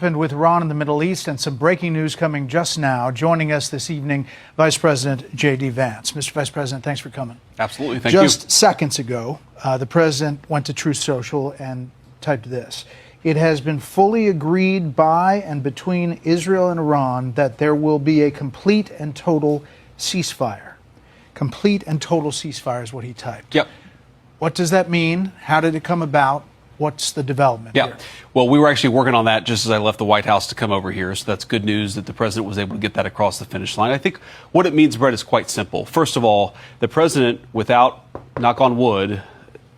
With Iran in the Middle East and some breaking news coming just now. Joining us this evening, Vice President J.D. Vance. Mr. Vice President, thanks for coming. Absolutely. Thank you. Just seconds ago, the President went to Truth Social and typed this. It has been fully agreed by and between Israel and Iran that there will be a complete and total ceasefire. Complete and total ceasefire is what he typed. Yep. What does that mean? How did it come about? What's the development here? Well, we were actually working on that just as I left the White House to come over here. So that's good news that the president was able to get that across the finish line. I think what it means, Brett, is quite simple. First of all, the president, without, knock on wood,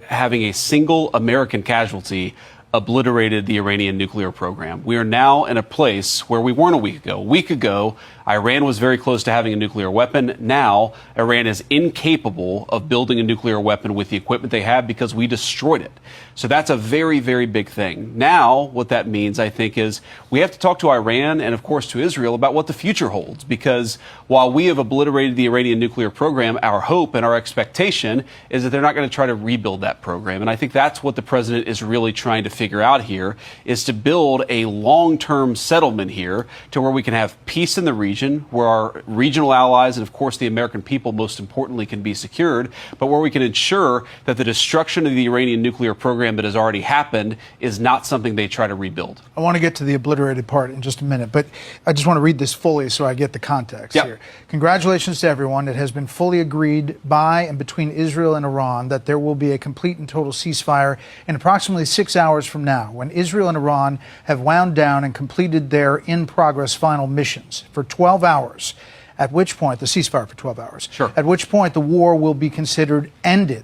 having a single American casualty, obliterated the Iranian nuclear program. We are now in a place where we weren't a week ago. A week ago, Iran was very close to having a nuclear weapon. Now, Iran is incapable of building a nuclear weapon with the equipment they have because we destroyed it. So that's a very, very big thing. Now, what that means, I think, is we have to talk to Iran and, of course, to Israel about what the future holds. Because while we have obliterated the Iranian nuclear program, our hope and our expectation is that they're not going to try to rebuild that program. And I think that's what the president is really trying to figure out here, is to build a long-term settlement here to where we can have peace in the region, where our regional allies and, of course, the American people, most importantly, can be secured, but where we can ensure that the destruction of the Iranian nuclear program that has already happened is not something they try to rebuild. I want to get to the obliterated part in just a minute, but I just want to read this fully so I get the context here. Congratulations to everyone. It has been fully agreed by and between Israel and Iran that there will be a complete and total ceasefire in approximately 6 hours from now, when Israel and Iran have wound down and completed their in-progress final missions for 12 hours, at which point, the ceasefire for 12 hours, at which point the war will be considered ended.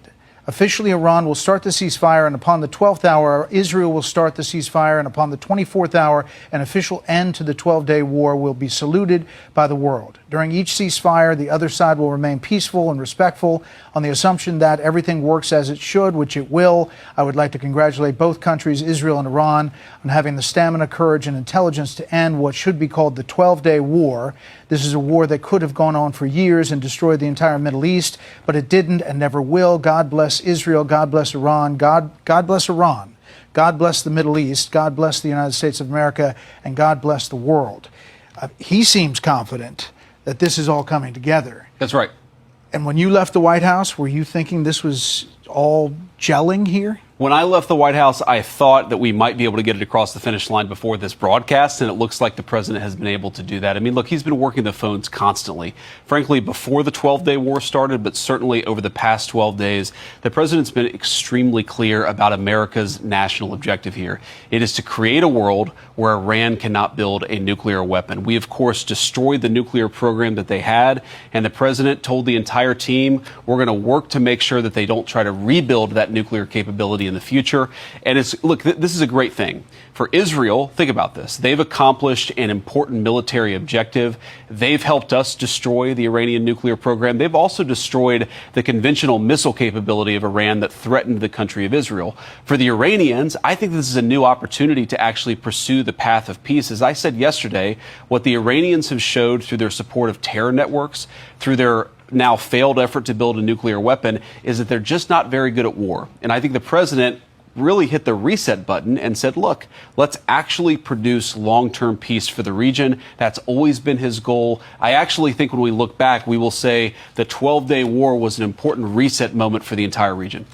Officially, Iran will start the ceasefire, and upon the 12th hour, Israel will start the ceasefire, and upon the 24th hour, an official end to the 12-day war will be saluted by the world. During each ceasefire, the other side will remain peaceful and respectful on the assumption that everything works as it should, which it will. I would like to congratulate both countries, Israel and Iran, on having the stamina, courage, and intelligence to end what should be called the 12-day war. This is a war that could have gone on for years and destroyed the entire Middle East, but it didn't and never will. God bless Israel. God bless Iran. God bless Iran. God bless the Middle East. God bless the United States of America. And God bless the world. He seems confident that this is all coming together. That's right. And when you left the White House, were you thinking this was all gelling here? When I left the White House, I thought that we might be able to get it across the finish line before this broadcast, and it looks like the president has been able to do that. I mean, look, he's been working the phones constantly. Frankly, before the 12-day war started, but certainly over the past 12 days, the president's been extremely clear about America's national objective here. It is to create a world where Iran cannot build a nuclear weapon. We, of course, destroyed the nuclear program that they had, and the president told the entire team, we're going to work to make sure that they don't try to rebuild that nuclear capability in the future. And it's, look, this is a great thing. For Israel, think about this. They've accomplished an important military objective. They've helped us destroy the Iranian nuclear program. They've also destroyed the conventional missile capability of Iran that threatened the country of Israel. For the Iranians, I think this is a new opportunity to actually pursue the path of peace. As I said yesterday, what the Iranians have showed through their support of terror networks, through their now failed effort to build a nuclear weapon, is that they're just not very good at war. And I think the president really hit the reset button and said, look, let's actually produce long-term peace for the region. That's always been his goal. I actually think when we look back, we will say the 12-day war was an important reset moment for the entire region.